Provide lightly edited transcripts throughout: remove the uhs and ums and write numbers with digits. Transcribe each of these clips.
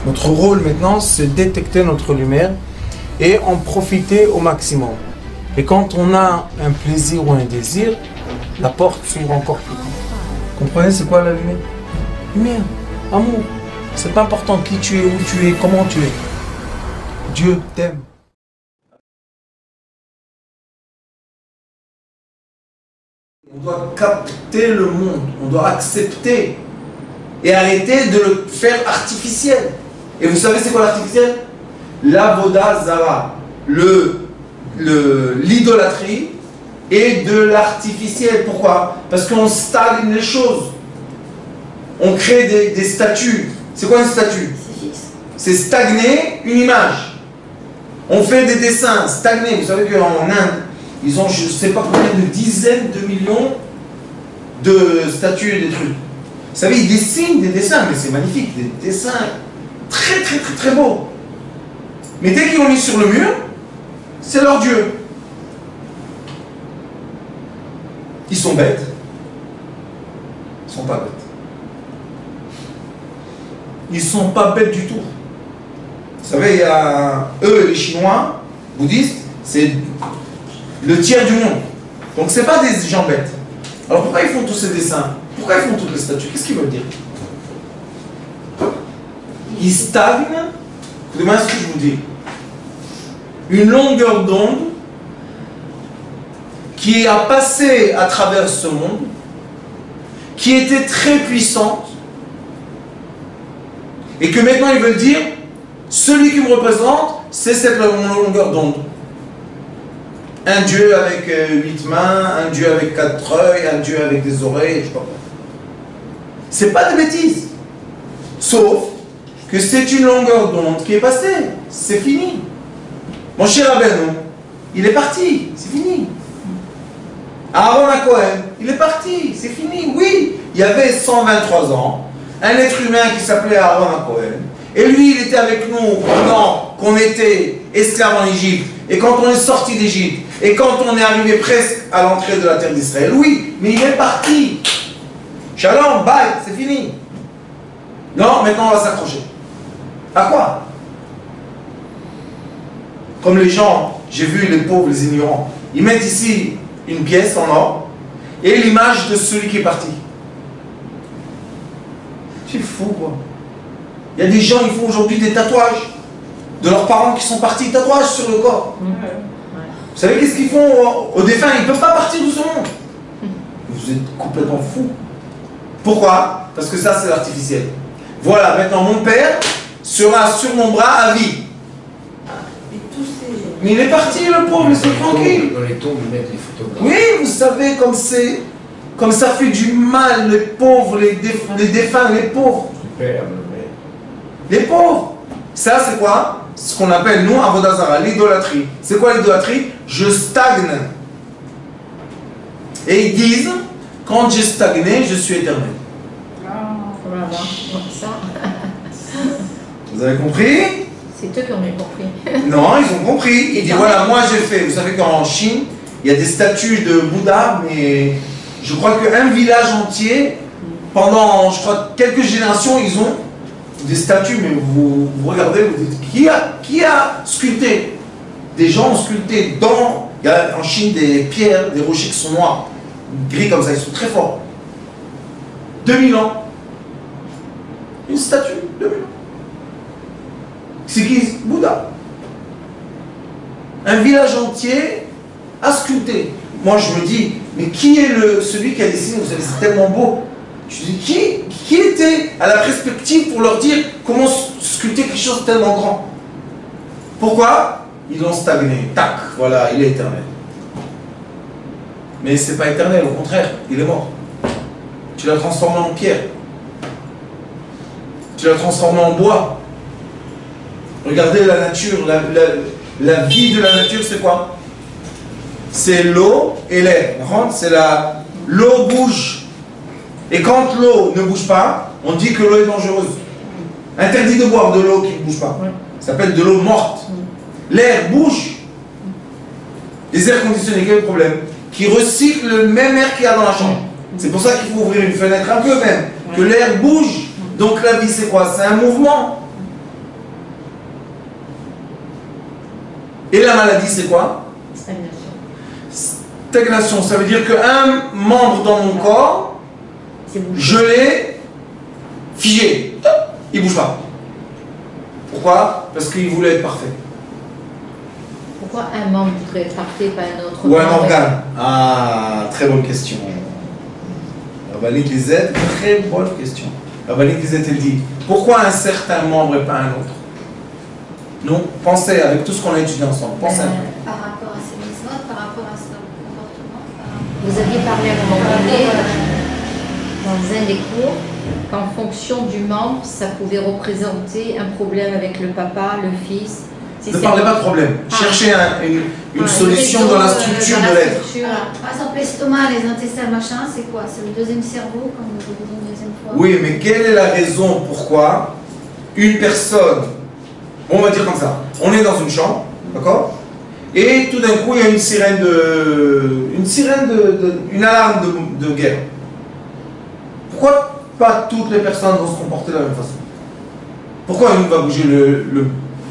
Notre rôle maintenant, c'est détecter notre lumière et en profiter au maximum. Et quand on a un plaisir ou un désir, la porte s'ouvre encore plus grand. Comprenez, c'est quoi la lumière? Lumière, amour. C'est pas important qui tu es, où tu es, comment tu es. Dieu t'aime. On doit capter le monde, on doit accepter et arrêter de le faire artificiel. Et vous savez c'est quoi l'artificiel? L'avoda zara, l'idolâtrie et de l'artificiel. Pourquoi? Parce qu'on stagne les choses. On crée des statues. C'est quoi une statue? C'est stagner une image. On fait des dessins stagnés. Vous savez qu'en Inde, ils ont je ne sais pas combien de dizaines de millions de statues et des trucs. Vous savez, ils dessinent des dessins, mais c'est magnifique, des dessins très très très très beaux. Mais dès qu'ils l'ont mis sur le mur, c'est leur Dieu. Ils sont bêtes. Ils sont pas bêtes. Ils sont pas bêtes du tout. Vous savez, il y a eux, les Chinois, bouddhistes, c'est le tiers du monde. Donc c'est pas des gens bêtes. Alors pourquoi ils font tous ces dessins? Pourquoi ils font toutes les statues? Qu'est-ce qu'ils veulent dire? Ils stagnent. Écoutez-moi ce que je vous dis. Une longueur d'onde qui a passé à travers ce monde, qui était très puissante, et que maintenant ils veulent dire, celui qui me représente, c'est cette longueur d'onde. Un Dieu avec 8 mains, un Dieu avec 4 œils, un Dieu avec des oreilles, je sais pas quoi. C'est pas des bêtises. Sauf que c'est une longueur d'onde qui est passée. C'est fini. Mon cher Rabbeinu, il est parti. C'est fini. Aaron Cohen, il est parti. C'est fini. Oui, il y avait 123 ans, un être humain qui s'appelait Aaron Cohen. Et lui, il était avec nous pendant qu'on était esclaves en Égypte. Et quand on est sorti d'Égypte. Et quand on est arrivé presque à l'entrée de la terre d'Israël. Oui, mais il est parti. Shalom, bye, c'est fini. Non, maintenant on va s'accrocher. À quoi? Comme les gens, j'ai vu les pauvres, les ignorants, ils mettent ici une pièce en or et l'image de celui qui est parti. C'est fou quoi. Il y a des gens, ils font aujourd'hui des tatouages de leurs parents qui sont partis, tatouages sur le corps. Vous savez qu'est-ce qu'ils font aux défunts? Ils ne peuvent pas partir de ce monde. Vous êtes complètement fous. Pourquoi? Parce que ça c'est l'artificiel. Voilà, maintenant mon père sera sur mon bras à vie. Mais il est parti le pauvre, laissez-le tranquille. Dans les tombes, ils mettent les photographes. Oui, vous savez comme ça fait du mal, les pauvres, les défunts, les pauvres. Les pauvres. Ça c'est quoi? Ce qu'on appelle nous avoda zara, l'idolâtrie. C'est quoi l'idolâtrie? Je stagne. Et ils disent, quand j'ai stagné, je suis éternel. Vous avez compris? C'est eux qui ont bien compris. Non, ils ont compris. Ils disent voilà, moi j'ai fait. Vous savez qu'en Chine, il y a des statues de Bouddha, mais je crois qu'un village entier, pendant, je crois, quelques générations, ils ont des statues, mais vous regardez, vous dites, qui a sculpté? Des gens ont sculpté dans, il y a en Chine des pierres, des rochers qui sont noirs, gris comme ça, ils sont très forts. 2000 ans. Une statue, 2000 ans. C'est qui? Bouddha. Un village entier a sculpté. Moi je me dis, mais qui est celui qui a dessiné? Vous savez, c'est tellement beau. Je dis, qui était à la perspective pour leur dire comment sculpter quelque chose de tellement grand? Pourquoi? Ils l'ont stagné. Tac, voilà, il est éternel. Mais c'est pas éternel, au contraire, il est mort. Tu l'as transformé en pierre. Tu l'as transformé en bois. Regardez la nature, la vie de la nature, c'est quoi? C'est l'eau et l'air. C'est l'eau bouge. Et quand l'eau ne bouge pas, on dit que l'eau est dangereuse. Interdit de boire de l'eau qui ne bouge pas. Ça s'appelle de l'eau morte. L'air bouge. Les airs conditionnés, quel est le problème? Qui recyclent le même air qu'il y a dans la chambre. C'est pour ça qu'il faut ouvrir une fenêtre un peu même. Que l'air bouge. Donc la vie c'est quoi? C'est un mouvement. Et la maladie, c'est quoi? Stagnation. Stagnation, ça veut dire qu'un membre dans mon corps, je l'ai figé. Il ne bouge pas. Pourquoi? Parce qu'il voulait être parfait. Pourquoi un membre voudrait être parfait, pas un autre? Ou un organe? Ah, très bonne question. Rabbanique Lizette, très bonne question. Rabbanique Lizette, elle dit, pourquoi un certain membre et pas un autre? Non, pensez avec tout ce qu'on a étudié ensemble. Pensez un peu. Par rapport à ces mitzvot, par rapport à ce comportement. Vous aviez parlé à un moment donné, dans un des cours, qu'en fonction du membre, ça pouvait représenter un problème avec le papa, le fils. Si Ne parlez pas de problème. Cherchez une solution dans la structure de l'être. Par exemple, l'estomac, les intestins, machin, c'est quoi? C'est le deuxième cerveau, comme je vous dis une deuxième fois. Oui, mais quelle est la raison pourquoi une personne, on va dire comme ça, on est dans une chambre, d'accord? Et tout d'un coup, il y a une alarme de guerre. Pourquoi pas toutes les personnes vont se comporter de la même façon? Pourquoi une va bouger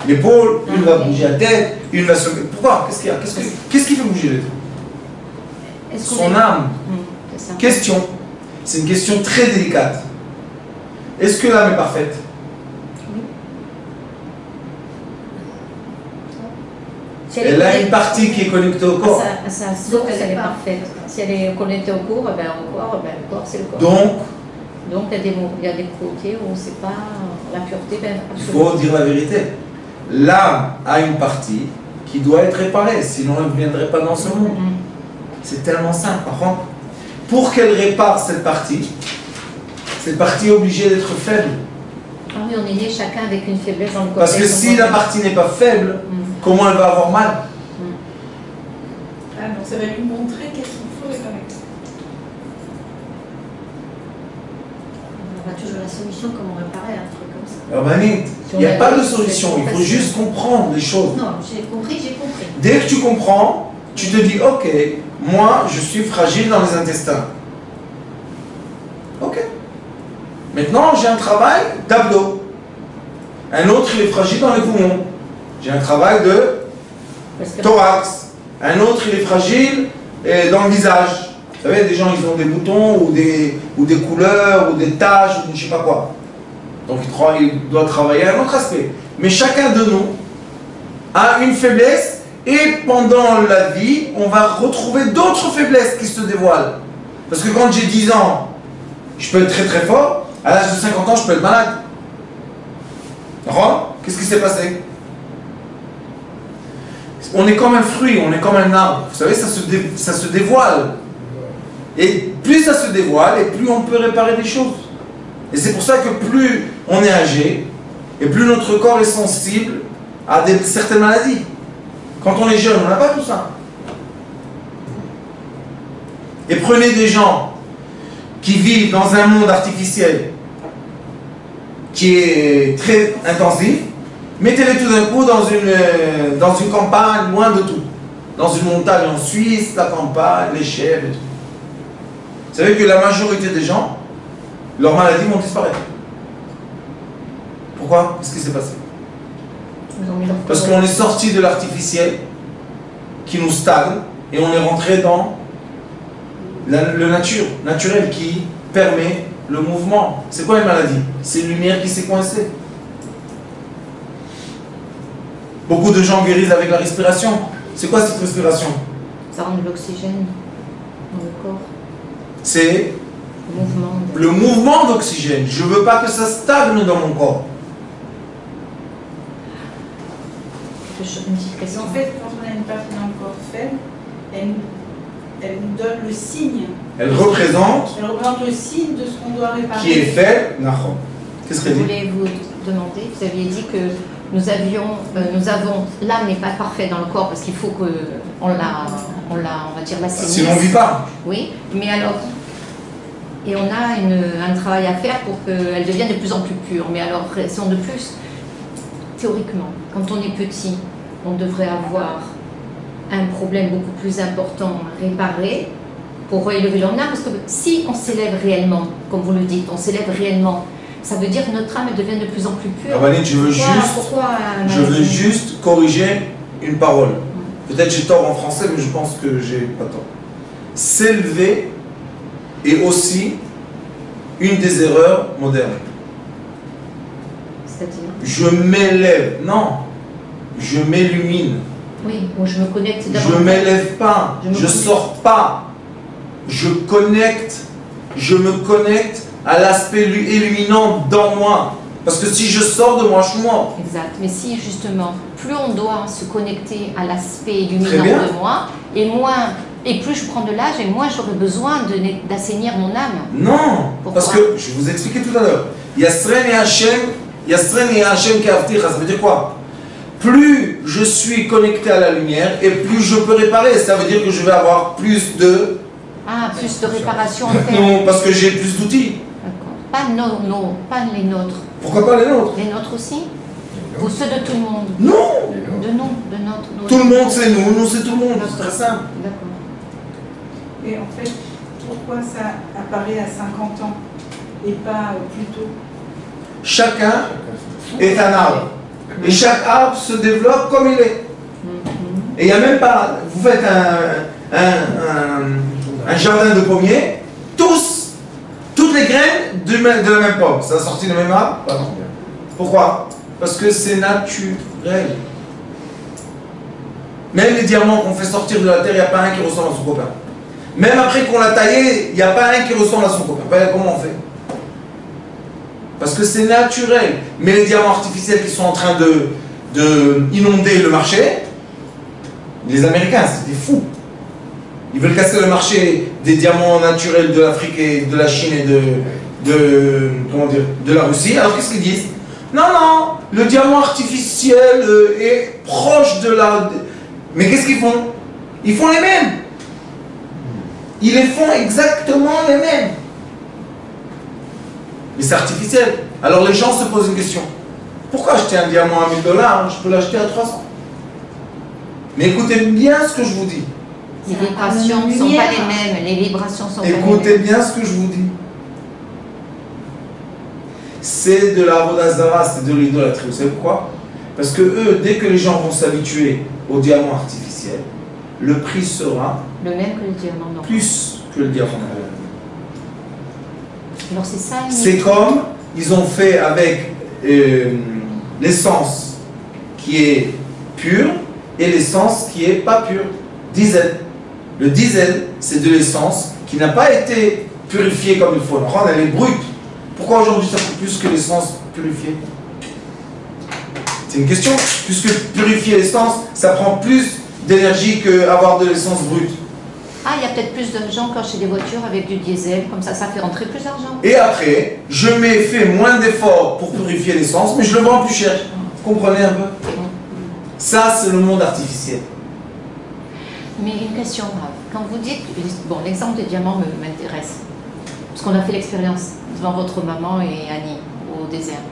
l'épaule, une va bouger la tête, une va se... Pourquoi? Qu'est-ce qu'il y a? Qu'est-ce qui fait bouger les têtes? Son âme. Question. C'est une question très délicate. Est-ce que l'âme est parfaite? Oui. Elle a une partie qui est connectée au corps. Sa source, elle est parfaite. Si elle est connectée au corps, le corps, c'est le corps. Donc il y a des côtés où c'est pas la pureté. Il faut dire la vérité. L'âme a une partie qui doit être réparée, sinon elle ne viendrait pas dans ce monde. C'est tellement simple. Par contre, pour qu'elle répare cette partie est obligée d'être faible. Ah oui, on est né chacun avec une faiblesse dans le corps. Parce que si la partie n'est pas faible, comment elle va avoir mal? Ah, donc ça va lui montrer qu'est-ce qu'il faut réparer. On aura toujours la solution, comment réparer un truc comme ça. Urbanite, il n'y a pas de solution, il faut juste comprendre les choses. Non, j'ai compris. Dès que tu comprends, tu te dis, ok, moi je suis fragile dans les intestins. Ok. Maintenant j'ai un travail d'abdos. Un autre il est fragile dans les poumons. J'ai un travail de thorax. Un autre il est fragile dans le visage. Vous savez, des gens ils ont des boutons ou des couleurs ou des taches ou je ne sais pas quoi. Donc il doit travailler un autre aspect. Mais chacun de nous a une faiblesse et pendant la vie, on va retrouver d'autres faiblesses qui se dévoilent. Parce que quand j'ai 10 ans, je peux être très très fort. À l'âge de 50 ans, je peux être malade. Qu'est-ce qui s'est passé? On est comme un fruit, on est comme un arbre. Vous savez, ça se dévoile. Et plus ça se dévoile, et plus on peut réparer des choses. Et c'est pour ça que plus on est âgé, et plus notre corps est sensible à certaines maladies. Quand on est jeune, on n'a pas tout ça. Et prenez des gens qui vivent dans un monde artificiel qui est très intensif, mettez-les tout d'un coup dans une campagne loin de tout. Dans une montagne en Suisse, la campagne, les chèvres et tout. Vous savez que la majorité des gens, leurs maladies vont disparaître. Pourquoi? Qu'est-ce qui s'est passé? Parce qu'on est sorti de l'artificiel qui nous stagne et on est rentré dans le naturel qui permet le mouvement. C'est quoi une maladie? C'est une lumière qui s'est coincée. Beaucoup de gens guérissent avec la respiration. C'est quoi cette respiration? Ça rend de l'oxygène dans le corps. C'est le mouvement d'oxygène. Je ne veux pas que ça stagne dans mon corps. Une petite question. En fait, quand on a une partie dans le corps faible, elle nous donne le signe. Elle représente le signe de ce qu'on doit réparer. Qui est fait. Qu'est-ce que je voulais vous demander, vous aviez dit que nous avons, l'âme n'est pas parfaite dans le corps parce qu'il faut qu'on la, on va dire, l'assainisse. Sinon on ne vit pas. Oui, mais alors, et on a un travail à faire pour qu'elle devienne de plus en plus pure. Mais alors, raison de plus, théoriquement, quand on est petit, on devrait avoir un problème beaucoup plus important à réparer pour réélever l'âme, parce que si on s'élève réellement, comme vous le dites, on s'élève réellement, ça veut dire que notre âme devient de plus en plus pure. Rabbani, je veux juste corriger une parole. Peut-être j'ai tort en français, mais je pense que j'ai pas tort. S'élever est aussi une des erreurs modernes. C'est-à-dire? Je m'élève. Non. Je m'illumine. Oui, ou je me connecte Je davantage. ne m'élève pas. Je me Je connecte. sors pas. Je connecte. Je me connecte à l'aspect illuminant dans moi. Parce que si je sors de moi, je suis mort. Exact. Mais si justement, plus on doit se connecter à l'aspect Très illuminant bien. de moi, et plus je prends de l'âge, et moins j'aurai besoin d'assainir mon âme. Non. Pourquoi? Parce que, je vous ai expliqué tout à l'heure. Yasren et Hashem Kehavticha. Ça veut dire quoi? Plus je suis connecté à la lumière, et plus je peux réparer. Ça veut dire que je vais avoir plus de... Ah, plus de réparation à faire. Non, parce que j'ai plus d'outils. D'accord. Pas les nôtres. Pourquoi pas les nôtres? Les nôtres aussi? Ou ceux de tout le monde? Non. De notre. Tout le monde c'est nous, nous c'est tout le monde. C'est très simple. D'accord. Et en fait, pourquoi ça apparaît à 50 ans et pas plus tôt? Chacun est un arbre. Et chaque arbre se développe comme il est. Et il n'y a même pas... Vous faites un jardin de pommiers, toutes les graines de la même pomme. Ça a sorti le même arbre? Pas non. Pourquoi? Parce que c'est naturel. Même les diamants qu'on fait sortir de la terre, il n'y a pas un qui ressemble à son copain. Même après qu'on l'a taillé, il n'y a pas un qui ressemble à son copain. Ben, comment on fait? Parce que c'est naturel. Mais les diamants artificiels qui sont en train de inonder le marché, les Américains, c'est des fous. Ils veulent casser le marché des diamants naturels de l'Afrique et de la Chine et de la Russie. Alors qu'est-ce qu'ils disent? Non, le diamant artificiel est proche de la... Mais qu'est-ce qu'ils font? Ils font les mêmes. Ils les font exactement les mêmes. Mais c'est artificiel. Alors les gens se posent une question. Pourquoi acheter un diamant à 1000 $? Je peux l'acheter à 300. Mais écoutez bien ce que je vous dis. Les vibrations ne sont pas les mêmes. Les vibrations sont pas les mêmes. Écoutez bien ce que je vous dis. C'est de la Vodazara, c'est de l'idolâtrie. Vous savez pourquoi? Parce que eux, dès que les gens vont s'habituer au diamant artificiel, le prix sera le même que le diamant normal. plus que le diamant normal. Alors c'est ça. C'est comme ils ont fait avec l'essence qui est pure et l'essence qui est pas pure. Diesel. Le diesel, c'est de l'essence qui n'a pas été purifiée comme il faut. Alors, elle est brute. Pourquoi aujourd'hui ça coûte plus que l'essence purifiée? C'est une question. Puisque purifier l'essence, ça prend plus d'énergie qu'avoir de l'essence brute. Ah, il y a peut-être plus d'argent quand j'ai des voitures avec du diesel, comme ça fait rentrer plus d'argent. Et après, je m'ai fait moins d'efforts pour purifier l'essence, mais je le vends plus cher. Vous comprenez un peu? Ça, c'est le monde artificiel. Mais une question grave. Quand vous dites, bon, l'exemple des diamants m'intéresse, parce qu'on a fait l'expérience devant votre maman et Annie au désert.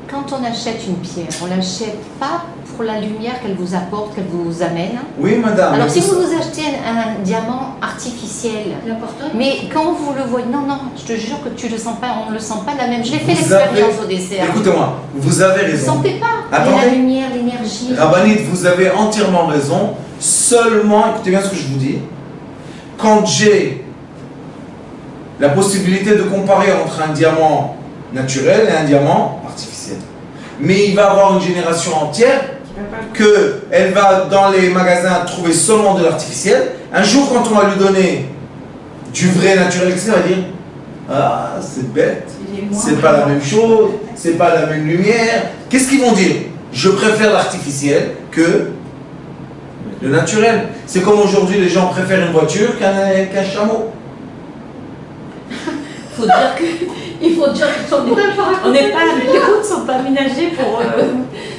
Quand on achète une pierre, on ne l'achète pas pour la lumière qu'elle vous apporte, qu'elle vous amène. Oui, madame. Alors si vous achetez un diamant artificiel, mais quand vous le voyez, non, je te jure que tu le sens pas, on ne le sent pas de la même. J'ai fait l'expérience au dessert. Écoutez-moi, vous avez Vous ne raison. sentez pas Attendez. la lumière, l'énergie. Rabbanit, vous avez entièrement raison. Seulement, écoutez bien ce que je vous dis, quand j'ai la possibilité de comparer entre un diamant naturel et un diamant artificiel. Mais il va y avoir une génération entière qu'elle va dans les magasins trouver seulement de l'artificiel. Un jour, quand on va lui donner du vrai naturel, elle va dire ah, c'est bête, c'est pas la même chose, c'est pas la même lumière. Qu'est-ce qu'ils vont dire? Je préfère l'artificiel que le naturel. C'est comme aujourd'hui, les gens préfèrent une voiture qu'un chameau. Il faut dire qu'on n'est pas, les routes ne sont pas aménagées pour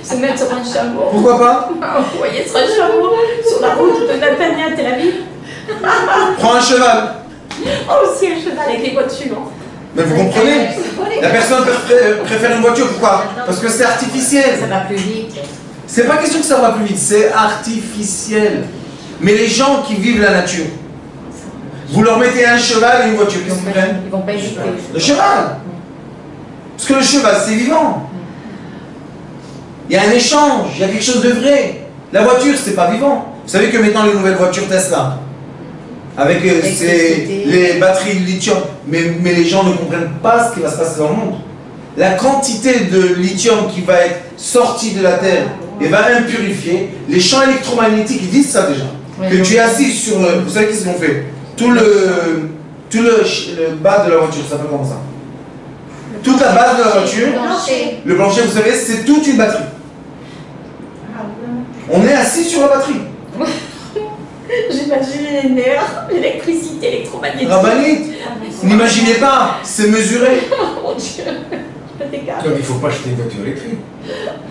se mettre sur un chameau. Pourquoi pas? Vous voyez sur un chameau sur la route de Natania à Tel Aviv. Prends un cheval. Oh, aussi un cheval avec les voitures. Mais vous comprenez? La personne préfère une voiture, pourquoi? Parce que c'est artificiel. Ça va plus vite. C'est pas question que ça va plus vite, c'est artificiel. Mais les gens qui vivent la nature, vous leur mettez un cheval et une voiture, qu'est-ce qu'ils prennent? Ils vont pas hésiter. Le cheval. Parce que le cheval, c'est vivant. Il y a un échange, il y a quelque chose de vrai. La voiture, c'est pas vivant. Vous savez que maintenant les nouvelles voitures Tesla, avec les batteries lithium, mais les gens ne comprennent pas ce qui va se passer dans le monde. La quantité de lithium qui va être sortie de la Terre et va impurifier, les champs électromagnétiques, ils disent ça déjà. Ouais, Que tu es assis sur, vous savez qu'est-ce qu'ils ont fait? Tout le bas de la voiture, ça s'appelle comment ça? Toute la base de la voiture, le plancher, vous savez, c'est toute une batterie. On est assis sur la batterie. J'imagine les nerfs, l'électricité électromagnétique. Rabbinite, n'imaginez pas, c'est mesuré. Oh mon Dieu, je pète des câbles. Donc il ne faut pas acheter une voiture électrique.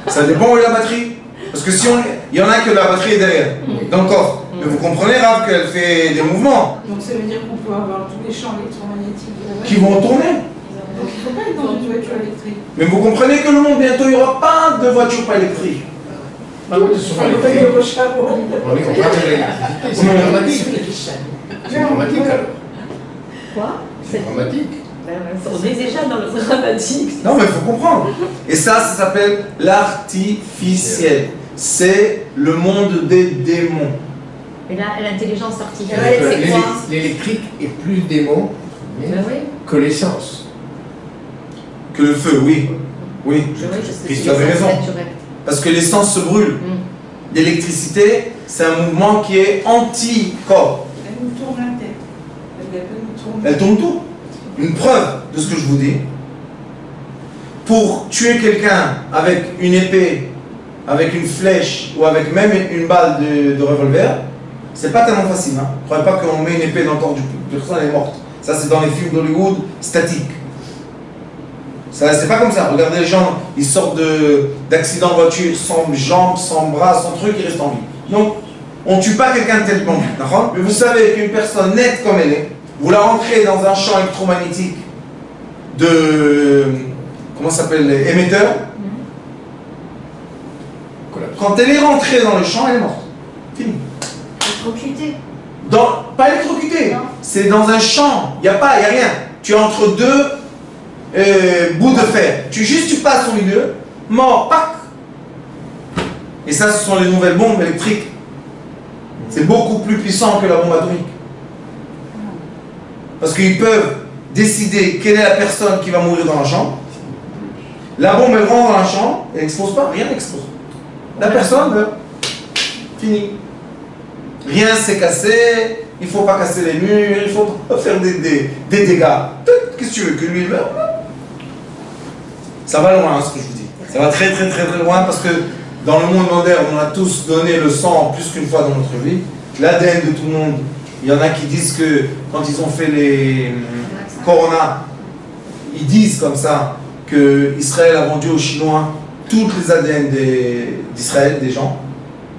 Ça dépend où est la batterie. Parce que si il y en a que la batterie est derrière, dans le coffre. Mais vous comprenez, Rav, qu'elle fait des mouvements Donc ça veut dire qu'on peut avoir tous les champs électromagnétiques de la qui voiture. vont tourner. Donc il ne faut pas être dans une voiture électrique. Mais vous comprenez que le monde, bientôt, il n'y aura pas de voiture pas électrique. Bah oui, c'est souvent Il faut pas électrique. aller au charbon. On est content de l'électricité, c'est dramatique. C'est dramatique alors. Quoi? C'est dramatique. On est déjà dans le dramatique. Non, mais il faut comprendre. Et ça s'appelle l'artificiel. C'est le monde des démons. Et là, l'intelligence artificielle, Ouais, c'est quoi? L'électrique est plus démon Ben oui. que l'essence. Que le feu, oui. Oui. Je sais que Christ c'est avait l'essence raison. naturelle. Parce que l'essence se brûle. L'électricité, c'est un mouvement qui est anti-corps. Elle nous tourne la tête. Elle peut nous tourner. Elle tourne tout. Une preuve de ce que je vous dis. Pour tuer quelqu'un avec une épée, avec une flèche ou avec même une balle de revolver, c'est pas tellement facile. Hein. Ne croyez pas qu'on met une épée dans le corps du personne, elle est morte. Ça, c'est dans les films d'Hollywood statiques. Ça, c'est pas comme ça. Regardez les gens, ils sortent d'accidents de voiture sans jambes, sans bras, sans truc, ils restent en vie. Donc, on ne tue pas quelqu'un de tellement vite, d'accord? Mais vous savez qu'une personne nette comme elle est, vous la rentrez dans un champ électromagnétique de, comment ça s'appelle, émetteur. Quand elle est rentrée dans le champ, elle est morte. Fini. Électrocuté. Pas électrocutée, Non. c'est dans un champ, il n'y a rien. Tu es entre deux bouts de fer. Tu passes au milieu, mort, pac. Et ça, ce sont les nouvelles bombes électriques. C'est beaucoup plus puissant que la bombe atomique. Parce qu'ils peuvent décider quelle est la personne qui va mourir dans la chambre. La bombe, elle rentre dans la chambre, elle n'explose pas, rien n'explose. La personne meurt. Fini. Rien s'est cassé, il ne faut pas casser les murs, il ne faut pas faire des dégâts. Qu'est-ce que tu veux, que lui il meure? Ça va loin, hein, ce que je vous dis. Ça va très très très très loin parce que dans le monde moderne, on a tous donné le sang plus qu'une fois dans notre vie. L'ADN de tout le monde, il y en a qui disent que quand ils ont fait les Corona, ils disent comme ça que Israël a vendu aux Chinois toutes les ADN d'Israël, des gens,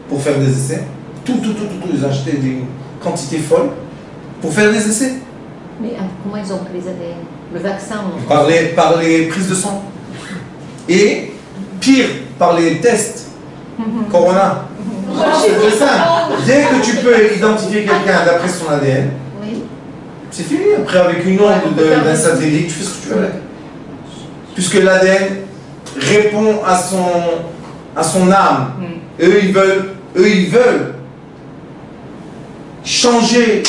pour faire des essais. Tout, ils ont acheté des quantités folles pour faire des essais. Mais comment ils ont pris les ADN? Le vaccin Par les prises de sang. Et pire, par les tests Corona. C'est très simple. Dès que tu peux identifier quelqu'un d'après son ADN, Oui. c'est fini. Après, avec une onde d'un satellite, tu fais ce que tu veux avec. Puisque l'ADN répond à son âme. Eux, ils veulent changer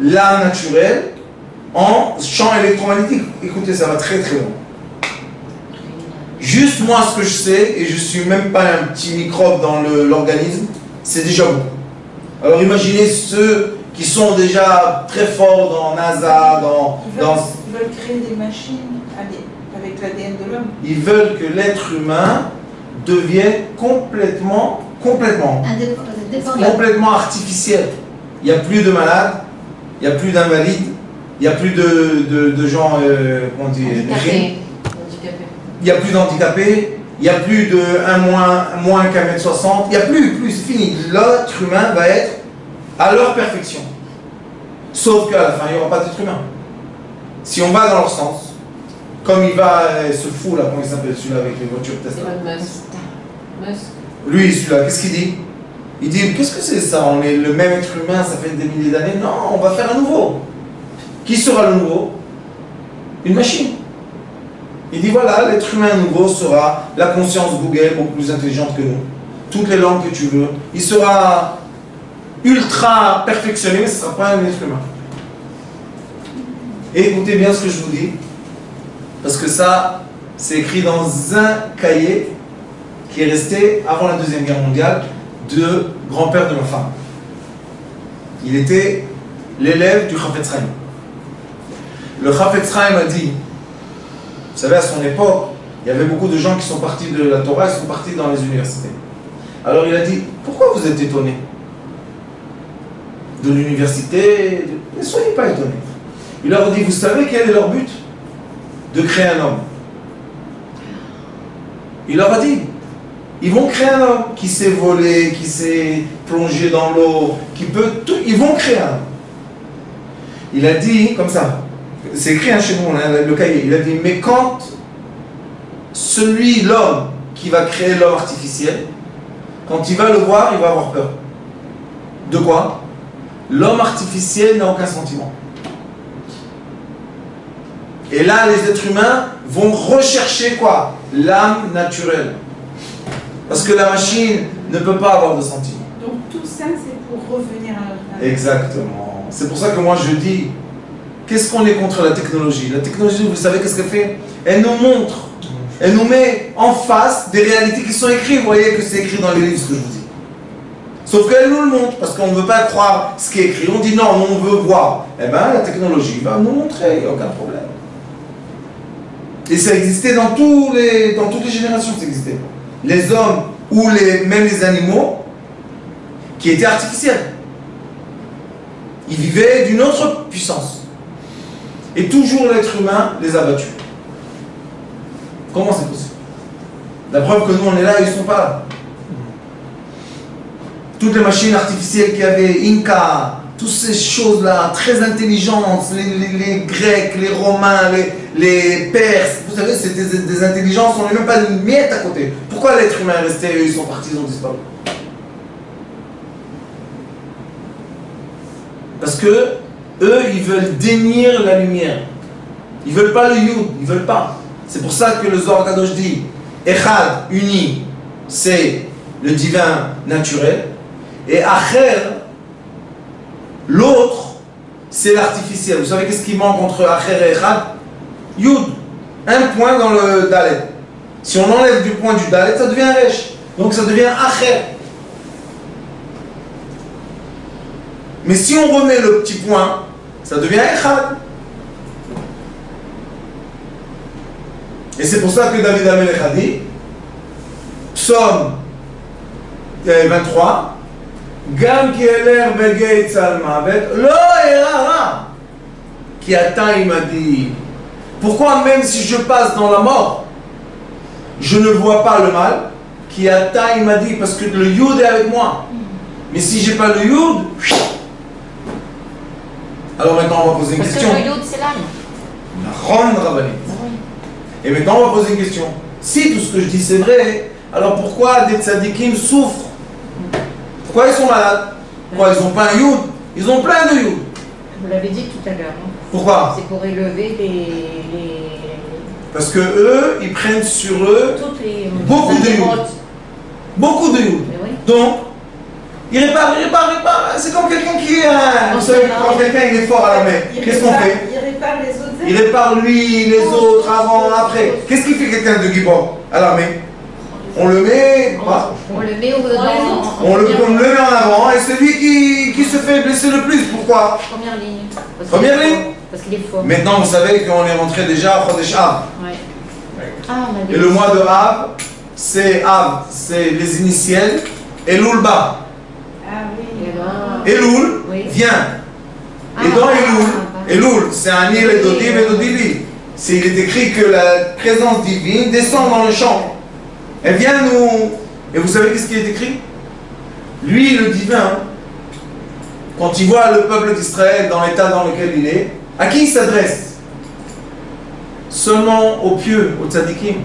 l'âme naturelle en champ électromagnétique. Écoutez, ça va très très loin. Juste moi, ce que je sais, et je suis même pas un petit microbe dans l'organisme, c'est déjà beaucoup. Alors imaginez ceux qui sont déjà très forts dans NASA, Ils veulent créer des machines avec l'ADN de l'homme. Ils veulent que l'être humain devienne complètement artificiel. Il n'y a plus de malades, il n'y a plus d'invalides, il n'y a plus de gens, comment on dit, handicapés. il n'y a plus d'handicapés, il n'y a plus de 1 moins qu'un mètre 60, il n'y a plus, c'est fini. L'être humain va être à leur perfection. Sauf qu'à la fin, il n'y aura pas d'être humain. Si on va dans leur sens, comme il va, ce fou là, comment il s'appelle celui-là avec les voitures Tesla? Lui, celui-là, qu'est-ce qu'il dit? Il dit, qu'est-ce que c'est ça? On est le même être humain, ça fait des milliers d'années. Non, on va faire un nouveau. Qui sera le nouveau? Une machine. Il dit, voilà, l'être humain nouveau sera la conscience Google, beaucoup plus intelligente que nous. toutes les langues que tu veux. Il sera ultra perfectionné, mais ce ne sera pas un être humain. Et écoutez bien ce que je vous dis, parce que ça, c'est écrit dans un cahier qui est resté avant la Deuxième Guerre mondiale de grand-père de ma femme. Il était l'élève du Chafetz Chaim. Le Chafetz Chaim a dit, vous savez, à son époque, il y avait beaucoup de gens qui sont partis de la Torah, ils sont partis dans les universités. Alors il a dit, pourquoi vous êtes étonnés de l'université? Ne soyez pas étonnés. Il leur a dit, vous savez quel est leur but? De créer un homme. Il leur a dit, ils vont créer un homme qui sait voler, qui sait plonger dans l'eau, qui peut tout, ils vont créer un homme. Il a dit, comme ça, c'est écrit chez nous, le cahier, il a dit, mais quand l'homme qui va créer l'homme artificiel, quand il va le voir, il va avoir peur. De quoi? L'homme artificiel n'a aucun sentiment. Et là, les êtres humains vont rechercher quoi? L'âme naturelle. Parce que la machine ne peut pas avoir de sentiment. Donc tout ça, c'est pour revenir à... Exactement. C'est pour ça que moi je dis, qu'est-ce qu'on est contre la technologie? La technologie, vous savez qu'est-ce qu'elle fait? Elle nous montre, elle nous met en face des réalités qui sont écrites. Vous voyez que c'est écrit dans les livres ce que je vous dis. Sauf qu'elle nous le montre, parce qu'on ne veut pas croire ce qui est écrit. On dit non, on veut voir. Eh bien, la technologie va nous montrer, il n'y a aucun problème. Et ça existait dans toutes les générations, ça existait. Les hommes ou même les animaux qui étaient artificiels. Ils vivaient d'une autre puissance. Et toujours l'être humain les a battus. Comment c'est possible? La preuve que nous on est là, ils ne sont pas là. Toutes les machines artificielles qu'il y avait, Inca, toutes ces choses-là, très intelligentes, les Grecs, les Romains, les Perses, vous savez, c'était des intelligences, on n'est même pas une miette à côté. Pourquoi l'être humain est resté, eux, ils sont partis, ils ont disparu? Parce que eux, ils veulent dénier la lumière. Ils veulent pas le Yud, ils veulent pas. C'est pour ça que le Zohar Kadosh dit, Echad, uni, c'est le divin naturel, et Acher, l'autre, c'est l'artificiel. Vous savez qu'est-ce qui manque entre Acher et Echad? Yud, un point dans le Dalet. Si on enlève du point du Dalet, ça devient Resh. Donc ça devient Acher. Mais si on remet le petit point, ça devient Echad. Et c'est pour ça que David Amelech a dit, Psaume 23, Gam ki eler begei tzalmavet, lo erara, qui atteint, il m'a dit, pourquoi même si je passe dans la mort, je ne vois pas le mal, qui atteint, il m'a dit, parce que le Yud est avec moi. Mais si j'ai pas le Yud, alors maintenant on va poser une question. Parce que le Yud, c'est l'âme. La ronde rabbinite. Et maintenant on va poser une question. Si tout ce que je dis c'est vrai, alors pourquoi des tzadikim souffrent? Pourquoi ils sont malades? Pourquoi ils n'ont pas un Yud? Ils ont plein de Yud. Vous l'avez dit tout à l'heure. Hein. Pourquoi? C'est pour élever les... Parce que eux, ils prennent sur eux beaucoup de Yud. Beaucoup de Yud. Oui. Donc, ils réparent. C'est comme quelqu'un qui est un... Vous savez, quand quelqu'un il est fort à la main, qu'est-ce qu'on fait? Il répare les autres. Il répare lui, les autres, avant, après. Qu'est-ce qui fait quelqu'un de Gibor à l'armée? On le met, on le met on le met en avant et c'est lui qui se fait blesser le plus. Pourquoi? Première ligne. Première ligne. Parce qu'il est fort. Maintenant, vous savez qu'on est rentré déjà à Chodesh Av. Ouais. Ah, et le mois de Av, c'est les initiels, Elul Ba. Ah oui. Elul vient. Et dans Elul, c'est Anir et Dodiv et Dodivi. Il est écrit que la présence divine descend dans le champ. Elle vient nous... Et vous savez qu'est-ce qui est écrit? Lui, le divin, quand il voit le peuple d'Israël dans l'état dans lequel il est, à qui il s'adresse? Seulement aux pieux, aux tzadikim.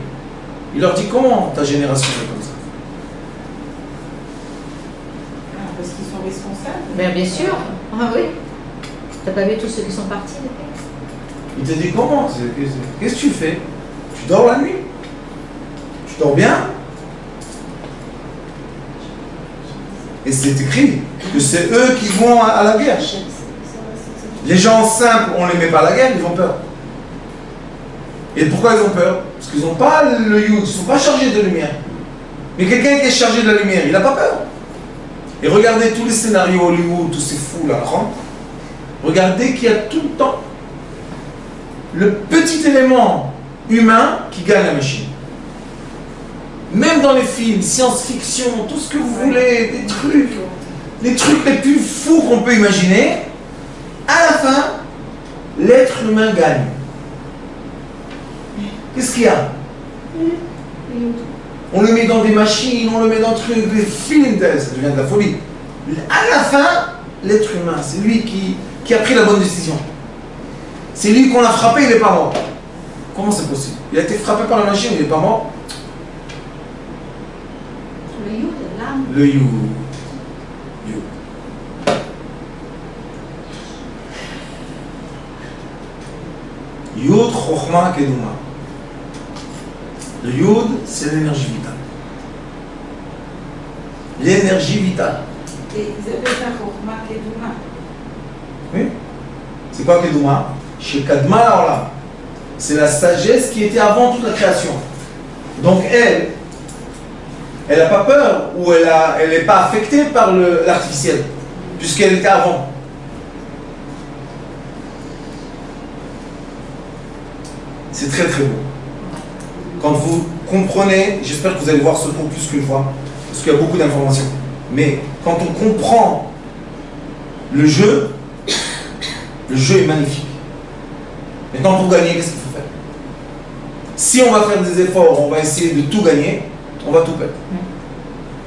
Il leur dit, comment ta génération est comme ça? Ah, parce qu'ils sont responsables. Bien sûr. Ah oui. T'as pas vu tous ceux qui sont partis depuis? Il te dit, comment? Qu'est-ce que tu fais? Tu dors la nuit? Tu dors bien? c'est écrit que c'est eux qui vont à la guerre. Les gens simples, on ne les met pas à la guerre, ils ont peur. Et pourquoi ils ont peur? Parce qu'ils n'ont pas le Yud, ils ne sont pas chargés de lumière. Mais quelqu'un qui est chargé de la lumière, il n'a pas peur. Et regardez tous les scénarios Hollywood, tous ces fous là, regardez qu'il y a tout le temps le petit élément humain qui gagne la machine. Même dans les films, science-fiction, tout ce que vous voulez, les trucs les plus fous qu'on peut imaginer, à la fin, l'être humain gagne. Qu'est-ce qu'il y a? On le met dans des machines, on le met dans des trucs, des films, ça devient de la folie. À la fin, l'être humain, c'est lui qui a pris la bonne décision. C'est lui qu'on a frappé, il n'est pas mort. Comment c'est possible? Il a été frappé par la machine, il n'est pas mort. Le Yud, l'âme. Le Yud. Yud, Chochma, Keduma. Le Yud, c'est l'énergie vitale. L'énergie vitale. Et ils appellent ça Chochma Keduma. Oui. C'est quoi Keduma? Chez Kadma, alors là, c'est la sagesse qui était avant toute la création. Donc elle n'a pas peur ou elle n'est pas affectée par l'artificiel, puisqu'elle était avant. C'est très très beau. Quand vous comprenez, j'espère que vous allez voir ce cours plus qu'une fois, parce qu'il y a beaucoup d'informations. Mais quand on comprend le jeu est magnifique. Maintenant, pour gagner, qu'est-ce qu'il faut faire? Si on va faire des efforts, on va essayer de tout gagner, on va tout perdre.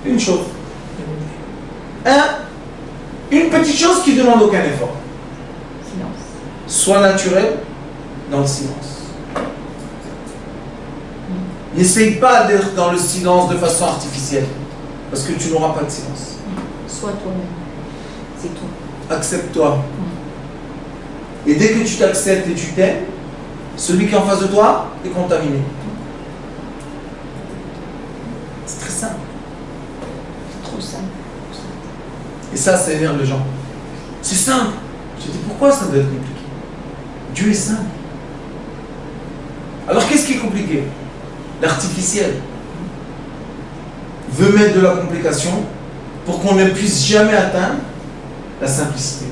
Une chose. Une petite chose qui ne demande aucun effort. Silence. Sois naturel dans le silence. N'essaye pas d'être dans le silence de façon artificielle, parce que tu n'auras pas de silence. Sois toi-même. C'est tout. Accepte-toi. Et dès que tu t'acceptes et tu t'aimes, celui qui est en face de toi est contaminé. C'est très simple. C'est trop simple. Et ça énerve les gens. C'est simple. Je dis pourquoi ça doit être compliqué? Dieu est simple. Alors qu'est-ce qui est compliqué? L'artificiel veut mettre de la complication pour qu'on ne puisse jamais atteindre la simplicité.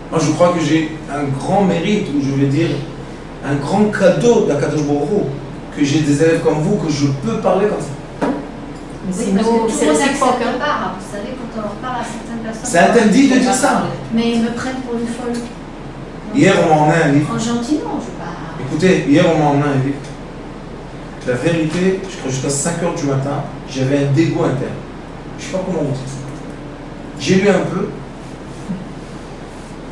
Moi, je crois que j'ai un grand mérite, ou je vais dire un grand cadeau d'Akadosh Baruch Hu, que j'ai des élèves comme vous, que je peux parler comme ça. Mais Oui, c'est parce que tout c'est le monde réciproque. n'accepte pas. Vous savez, quand on leur parle à certaines personnes... C'est interdit de dire ça. Mais ils me prennent pour une folle. Hier, on m'a emmené un livre. En gentil, non, je ne veux pas... Écoutez, hier, on m'a emmené un livre. La vérité, je crois jusqu'à 5 h du matin, j'avais un dégoût interne. Je ne sais pas comment vous dire ça. J'ai lu un peu.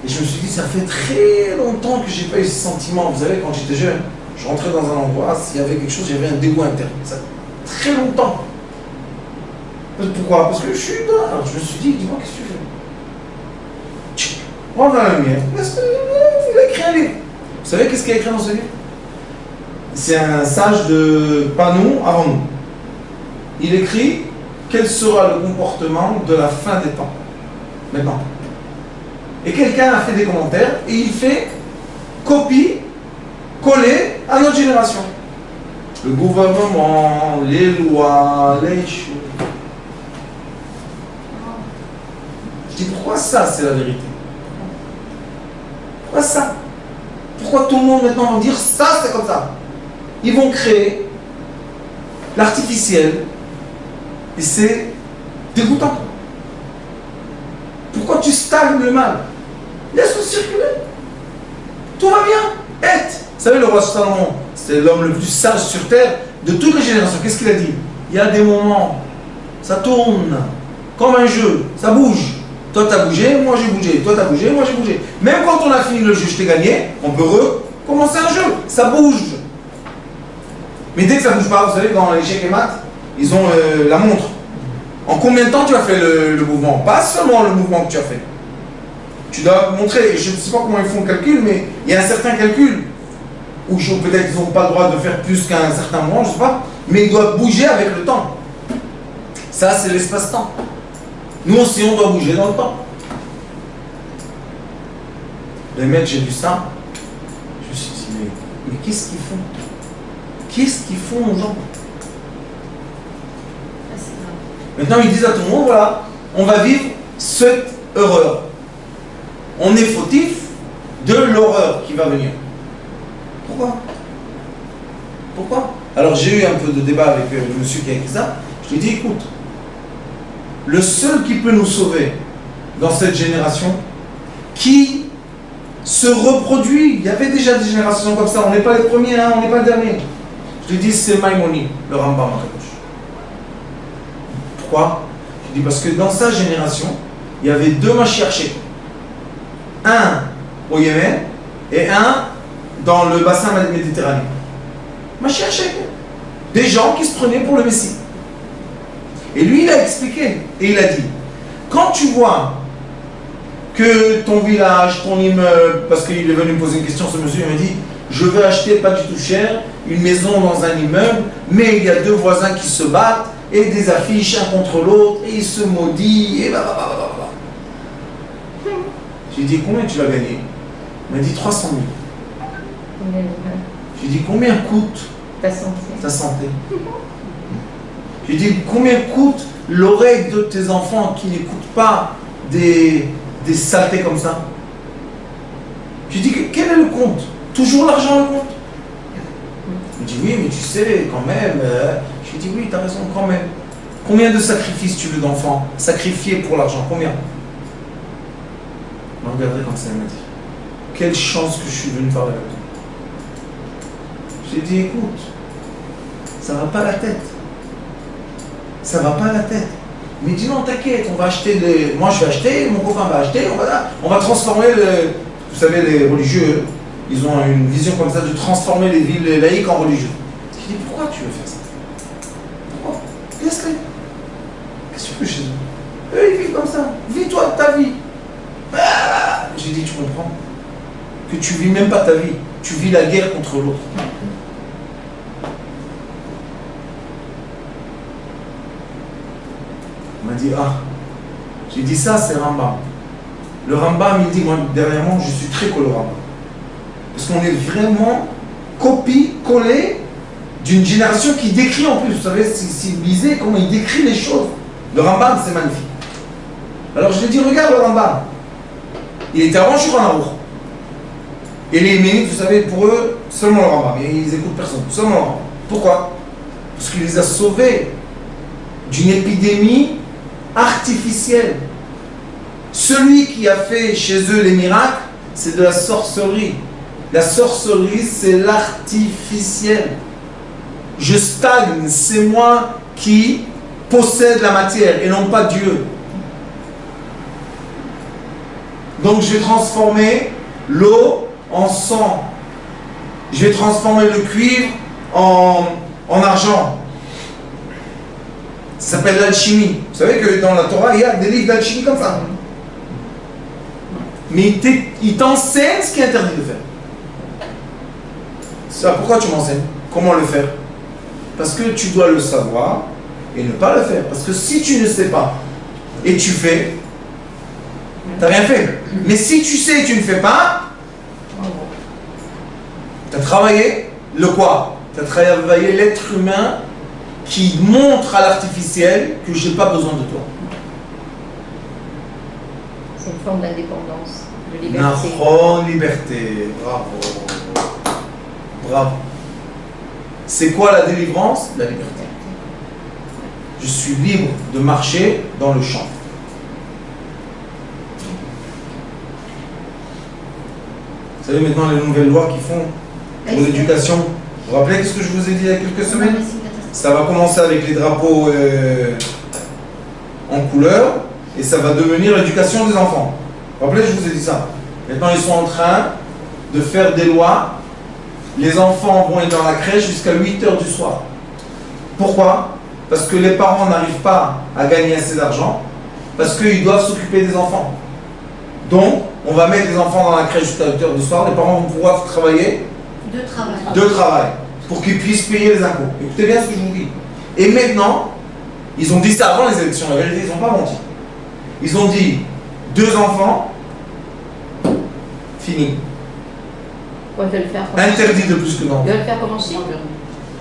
Et je me suis dit, ça fait très longtemps que je n'ai pas eu ce sentiment. Vous savez, quand j'étais jeune, je rentrais dans un endroit, s'il y avait quelque chose, j'avais un dégoût interne. Ça fait très longtemps. Pourquoi? Parce que je suis dedans. Alors je me suis dit, dis-moi, qu'est-ce que tu fais? Prends dans la lumière. Il a écrit un livre. Vous savez qu'est-ce qu'il a écrit dans ce livre? C'est un sage de Panou avant nous. Il écrit quel sera le comportement de la fin des temps. Maintenant. Et quelqu'un a fait des commentaires et il fait copie, coller à notre génération. Le gouvernement, les lois, les choses. Je dis pourquoi ça c'est la vérité? Pourquoi ça? Pourquoi tout le monde maintenant va dire ça c'est comme ça? Ils vont créer l'artificiel et c'est dégoûtant. Pourquoi tu stagnes le mal? Laisse-le circuler. Tout va bien. Vous savez, le roi Salomon, c'est l'homme le plus sage sur terre de toutes les générations. Qu'est-ce qu'il a dit? Il y a des moments, ça tourne comme un jeu, ça bouge. Toi, tu as bougé, moi j'ai bougé. Toi, tu as bougé, moi j'ai bougé. Même quand on a fini le jeu, je t'ai gagné, on peut recommencer un jeu. Ça bouge. Mais dès que ça ne bouge pas, vous savez, dans l'échec et maths, ils ont la montre. En combien de temps tu as fait le mouvement? Pas seulement le mouvement que tu as fait. Tu dois montrer, je ne sais pas comment ils font le calcul, mais il y a un certain calcul où peut-être ils n'ont pas le droit de faire plus qu'un certain moment, je ne sais pas, mais ils doivent bouger avec le temps. Ça, c'est l'espace-temps. Nous aussi, on doit bouger dans le temps. Les mecs, j'ai vu ça. Je me suis dit, mais qu'est-ce qu'ils font? Qu'est-ce qu'ils font aux gens? Maintenant, ils disent à tout le monde, voilà, on va vivre cette horreur. On est fautif de l'horreur qui va venir. Pourquoi? Pourquoi? Alors, j'ai eu un peu de débat avec le monsieur qui a écrit ça. Je lui ai dit, écoute, le seul qui peut nous sauver dans cette génération, qui se reproduit, il y avait déjà des générations comme ça, on n'est pas les premiers, hein, on n'est pas les derniers. Je lui dis, c'est Maïmonide, le Rambam Akadosh. Pourquoi? Je dis, parce que dans sa génération, il y avait deux Mashiach, un au Yémen et un dans le bassin méditerranéen. Mashiach, des gens qui se prenaient pour le Messie. Et lui, il a expliqué, et il a dit, quand tu vois que ton village, ton immeuble, parce qu'il est venu me poser une question, ce monsieur, il m'a dit, je veux acheter, pas du tout cher, une maison dans un immeuble, mais il y a deux voisins qui se battent, et des affiches un contre l'autre, et ils se maudissent, et blablabla. J'ai dit, combien tu vas gagner? Il m'a dit 300 000. J'ai dit, combien coûte ta santé? J'ai dit, combien coûte l'oreille de tes enfants qui n'écoutent pas des saletés comme ça? J'ai dit, quel est le compte? Toujours l'argent le compte? Il me dit, oui, mais tu sais, quand même. J'ai dit, oui, tu as raison, quand même. Combien de sacrifices tu veux d'enfants sacrifiés pour l'argent? Combien? Il m'a regardé comme ça, il m'a dit, quelle chance que je suis venu parler avec toi. J'ai dit, écoute, ça va pas à la tête. Ça va pas à la tête. Mais dis non, t'inquiète, on va acheter des... Moi je vais acheter, mon copain va acheter, on va transformer Vous savez, les religieux, ils ont une vision comme ça de transformer les villes laïques en religieux. Je dis, pourquoi tu veux faire ça? Pourquoi? Laisse-les. Qu'est-ce que tu fais chez eux? Eux, ils vivent comme ça. Vis-toi ta vie. Ah, j'ai dit, tu comprends? Que tu vis même pas ta vie. Tu vis la guerre contre l'autre. Il m'a dit, ah, j'ai dit ça, c'est Rambam. Le Rambam, il dit, moi, dernièrement, je suis très collé au Rambam. Parce qu'on est vraiment copie-collé d'une génération qui décrit en plus. Vous savez, si vous lisez comment il décrit les choses. Le Rambam, c'est magnifique. Alors je lui ai dit, regarde le Rambam. Il était avant Shulchan Aruch. Et les Yéménites, vous savez, pour eux, seulement le Rambam. Et ils n'écoutent personne, seulement le Rambam. Pourquoi? Parce qu'il les a sauvés d'une épidémie artificielle. Celui qui a fait chez eux les miracles, c'est de la sorcellerie. La sorcellerie, c'est l'artificiel. Je stagne, c'est moi qui possède la matière et non pas Dieu. Donc je vais transformer l'eau en sang. Je vais transformer le cuivre en argent. Ça s'appelle l'alchimie. Vous savez que dans la Torah, il y a des livres d'alchimie comme ça. Mais il t'enseigne ce qui est interdit de faire. Ça, pourquoi tu m'enseignes? Comment le faire? Parce que tu dois le savoir et ne pas le faire. Parce que si tu ne sais pas et tu fais, tu n'as rien fait. Mais si tu sais et tu ne fais pas, tu as travaillé le quoi? Tu as travaillé l'être humain qui montre à l'artificiel que je n'ai pas besoin de toi. C'est une forme d'indépendance, de liberté. Nahon, liberté. Bravo. Bravo. C'est quoi la délivrance? La liberté. Je suis libre de marcher dans le champ. Vous savez maintenant les nouvelles lois qu'ils font pour l'éducation. Vous vous rappelez ce que je vous ai dit il y a quelques semaines? Ça va commencer avec les drapeaux en couleur et ça va devenir l'éducation des enfants. Vous vous rappelez, je vous ai dit ça. Maintenant, ils sont en train de faire des lois. Les enfants vont être dans la crèche jusqu'à 8 h du soir. Pourquoi? Parce que les parents n'arrivent pas à gagner assez d'argent, parce qu'ils doivent s'occuper des enfants. Donc, on va mettre les enfants dans la crèche jusqu'à 8 h du soir. Les parents vont pouvoir travailler de travail pour qu'ils puissent payer les impôts. Écoutez bien ce que je vous dis. Et maintenant, Ils ont dit ça avant les élections, la vérité, ils n'ont pas menti. Ils ont dit 2 enfants, fini. Ouais, il va le faire comme Interdit de plus que d'enfants. Il va le faire comme en Chine.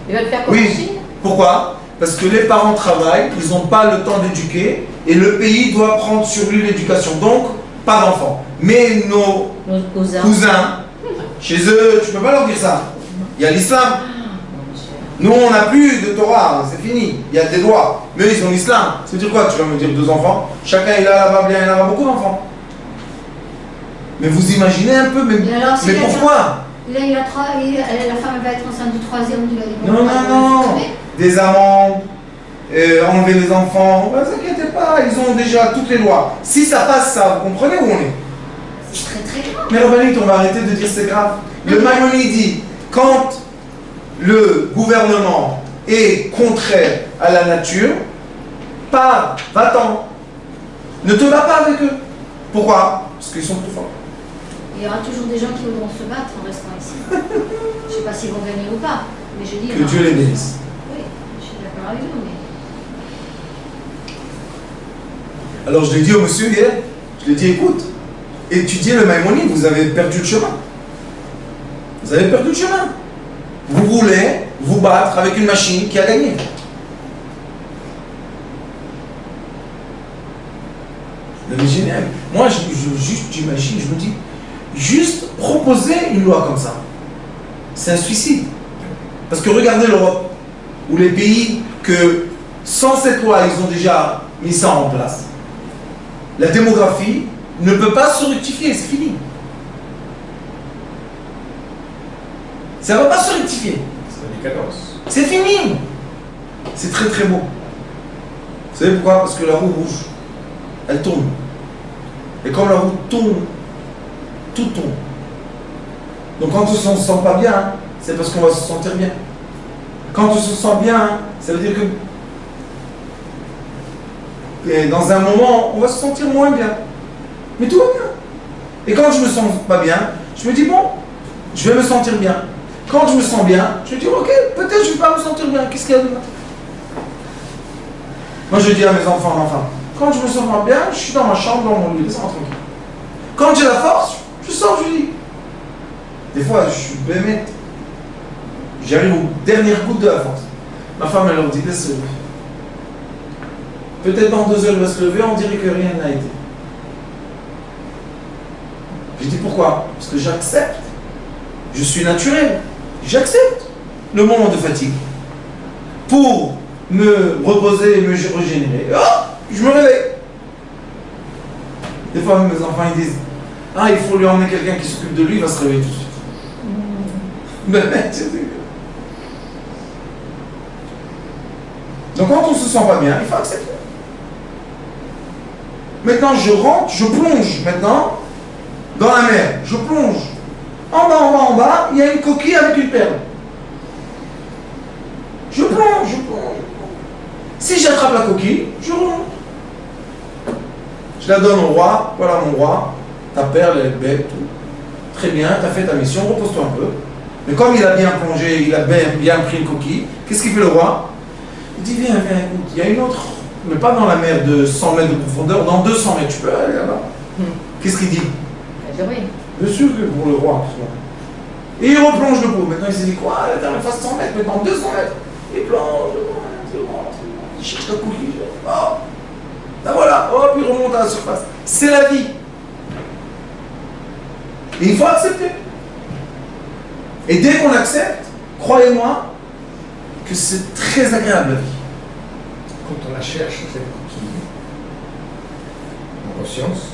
Il va le faire comme en Oui. Chine. Pourquoi? Parce que les parents travaillent, ils n'ont pas le temps d'éduquer et le pays doit prendre sur lui l'éducation. Donc, pas d'enfants. Mais nos Nos cousins. cousins, chez eux, tu ne peux pas leur dire ça. Il y a l'islam. Nous, on n'a plus de Torah, c'est fini. Il y a des lois. Mais ils ont l'islam. Ça veut dire quoi? Tu vas me dire 2 enfants. Chacun il a là-bas bien, il a beaucoup d'enfants. Mais vous imaginez un peu, mais alors, s'il a pourquoi? Là, il a 3, la femme elle va être enceinte du 3e, du Non, non, non. Des amendes, enlever les enfants. Ne vous inquiétez pas, ils ont déjà toutes les lois. Si ça passe, ça, vous comprenez où on est? C'est très très grave. Mais Rabbanit, on va arrêter de dire c'est grave. Le Maïmonide dit, quand le gouvernement est contraire à la nature, pars, va-t'en. Ne te bats pas avec eux. Pourquoi? Parce qu'ils sont plus forts. Il y aura toujours des gens qui voudront se battre en restant ici. Je ne sais pas s'ils vont gagner ou pas, mais je dis... Que Dieu les bénisse. Oui, je suis d'accord avec vous, mais... Alors je l'ai dit au monsieur hier, je lui ai dit écoute, étudiez le Maïmonide, vous avez perdu le chemin. Vous avez perdu le chemin. Vous voulez vous battre avec une machine qui a gagné. Mais génial. Moi, j'imagine, je me dis, juste proposer une loi comme ça, c'est un suicide. Parce que regardez l'Europe, ou les pays que, sans cette loi, ils ont déjà mis ça en place. La démographie ne peut pas se rectifier, c'est fini. Ça ne va pas se rectifier. C'est la décadence. C'est fini. C'est très très beau. Vous savez pourquoi? Parce que la roue rouge, elle tourne. Et comme la roue tourne, tout tourne. Donc quand on ne se sent pas bien, c'est parce qu'on va se sentir bien. Quand on se sent bien, ça veut dire que et dans un moment, on va se sentir moins bien. Mais tout va bien. Et quand je me sens pas bien, je me dis bon, je vais me sentir bien. Quand je me sens bien, je me dis ok, peut-être je ne vais pas me sentir bien. Qu'est-ce qu'il y a demain? Moi je dis à mes enfants, enfin, quand je me sens pas bien, je suis dans ma chambre, dans mon lit, laisse-moi tranquille. Quand j'ai la force, je sors du lit. Des fois, je suis bémette. J'arrive aux dernières gouttes de la force. Ma femme, elle leur dit, laisse-le. Peut-être dans 2 heures, elle va se lever, on dirait que rien n'a été. Je dis pourquoi? Parce que j'accepte. Je suis naturel. J'accepte le moment de fatigue. Pour me reposer et me régénérer. Oh, je me réveille. Des fois, mes enfants, ils disent, ah, il faut lui emmener quelqu'un qui s'occupe de lui, il va se réveiller tout de suite. Donc quand on se sent pas bien, il faut accepter. Maintenant, je rentre, je plonge maintenant dans la mer. Je plonge. En bas, en bas, en bas, il y a une coquille avec une perle. Je plonge, je plonge. Si j'attrape la coquille, je remonte. Je la donne au roi. Voilà mon roi. Ta perle, elle est belle, tout. Très bien, tu as fait ta mission, repose-toi un peu. Mais comme il a bien plongé, il a bien pris une coquille, qu'est-ce qu'il fait le roi? Il dit viens, viens, écoute, il y a une autre, mais pas dans la mer de 100 mètres de profondeur, dans 200 mètres, tu peux aller là-bas. Qu'est-ce qu'il dit? Bien sûr que pour le roi. Et il replonge le pot. Maintenant il s'est dit quoi? Attends, il fasse 100 mètres, maintenant 200 mètres. Il plonge, il cherche la coquille. Oh, ben voilà, hop, il remonte à la surface. C'est la vie. Et il faut accepter. Et dès qu'on accepte, croyez-moi que c'est très agréable la vie. Quand on la cherche, cette coquille, en conscience.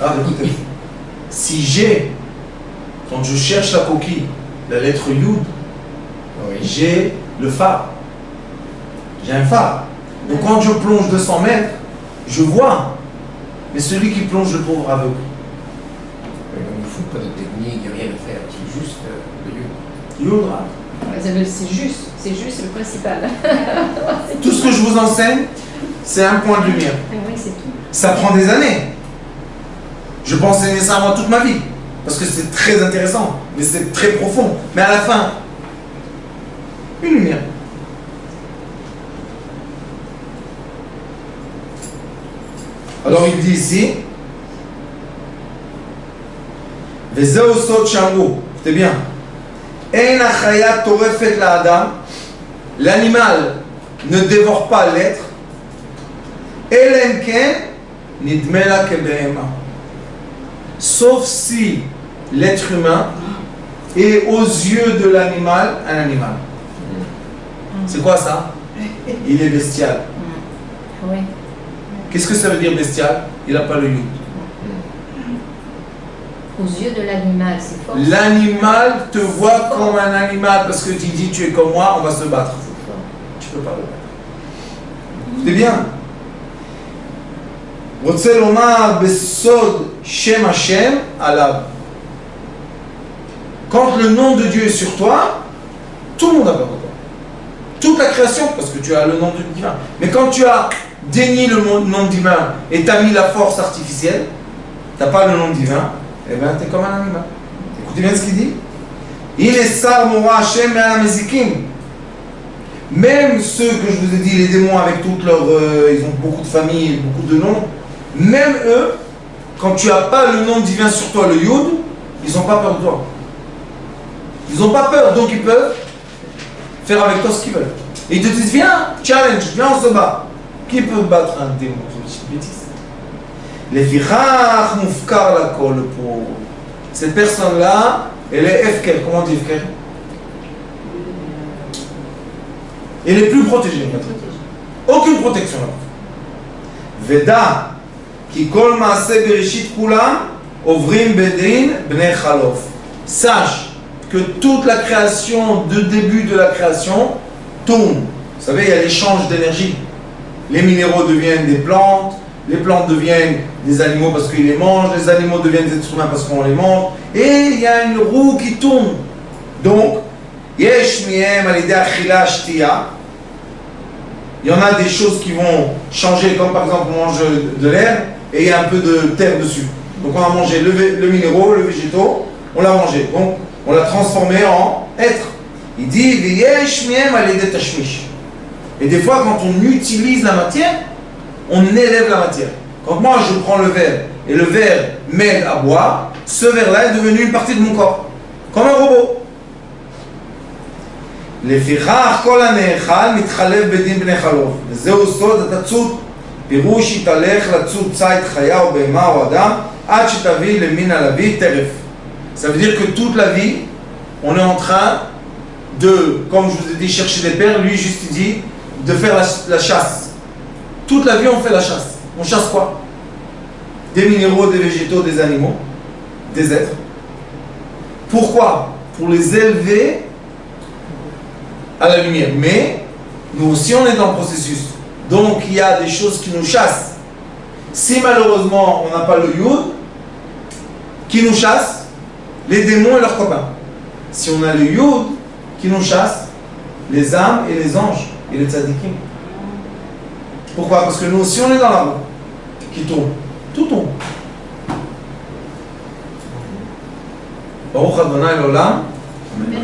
Ah, écoutez, si j'ai, quand je cherche la coquille, la lettre Yud, Oui. j'ai le phare. J'ai un phare. Donc quand je plonge 200 mètres, je vois. Mais celui qui plonge, le pauvre aveugle. Mais donc, il ne faut pas de technique, rien à faire. C'est juste le Yud. Yud, C'est juste le principal. tout ce que je vous enseigne, c'est un point de lumière. Oui, c'est tout. Ça prend des années. Je peux enseigner ça à moi toute ma vie. Parce que c'est très intéressant, mais c'est très profond. Mais à la fin, une lumière. Alors il dit ici, וזהו סוד שאמרו, c'est bien, אין החיה טורפת לאדם, l'animal ne dévore pas l'être, אלא אם כן נדמה לה כבהמה. Sauf si l'être humain est aux yeux de l'animal un animal. C'est quoi ça? Il est bestial. Oui. Qu'est-ce que ça veut dire bestial? Il n'a pas le yud. Aux yeux de l'animal, c'est fort. L'animal te voit comme un animal parce que tu dis tu es comme moi, on va se battre. Tu peux pas le battre. C'est bien. רוצה לומר בסוד שם השם עליו. Quand le nom de Dieu est sur toi, tout le monde a peur de toi. Toute la création, parce que tu as le nom divin. Mais quand tu as dénié le nom divin et tu as mis la force artificielle, tu n'as pas le nom divin, eh bien tu es comme un animal. Écoutez bien ce qu'il dit. Il est sar mora Hashem me'al mezikim. Même ceux que je vous ai dit, les démons avec toutes leurs... ils ont beaucoup de familles, beaucoup de noms. Même eux, quand tu n'as pas le nom divin sur toi, le Yud, ils n'ont pas peur de toi. Ils n'ont pas peur, donc ils peuvent faire avec toi ce qu'ils veulent. Et ils te disent, viens, challenge, viens, on se bat. Qui peut battre un démon? C'est une bêtise. Lefichach mufkar lakol, le pauvre. Cette personne-là, elle est efker. Comment on dit efker? Elle est plus protégée. Aucune protection. Veda, ki kol maaseh bereshit kulam, ovrim bedin bnei chalof. Sache que toute la création, de début de la création, tourne. Vous savez, il y a l'échange d'énergie. Les minéraux deviennent des plantes, les plantes deviennent des animaux parce qu'ils les mangent, les animaux deviennent des êtres humains parce qu'on les mange, et il y a une roue qui tourne. Donc, yesh miem alidei achila shtiya. Il y en a des choses qui vont changer, comme par exemple on mange de l'herbe et il y a un peu de terre dessus. Donc on a mangé le minéraux, le végétaux, on l'a mangé. Donc on l'a transformé en être. Il dit V'yesh miem alidei tashmish. Et des fois, quand on utilise la matière, on élève la matière. Quand moi je prends le verre et le verre m'aide à boire, ce verre-là est devenu une partie de mon corps, comme un robot. לפיכך כל הנאכל מתחלף בדין בני חלוף, וזהו סוד התצות, פירוש יתהלך לצוד ציד חיה או בהמה או אדם עד שתביא למין הלוי טרף. Ça veut dire que toute la vie on est en train de, comme je vous ai dit, chercher des perles. Lui juste il dit de faire la chasse. Toute la vie on fait la chasse. On chasse quoi? Des minéraux, des végétaux, des animaux, des êtres. Pourquoi? Pour les élever à la lumière. Mais nous aussi on est dans le processus. Donc il y a des choses qui nous chassent. Si malheureusement on n'a pas le Yud qui nous chasse, les démons et leurs copains. Si on a le Yud qui nous chasse, les âmes et les anges et les tzadikim. Pourquoi? Parce que nous aussi on est dans la roue qui tourne. Tout tourne. Baruch Adonai l'olam. Amen.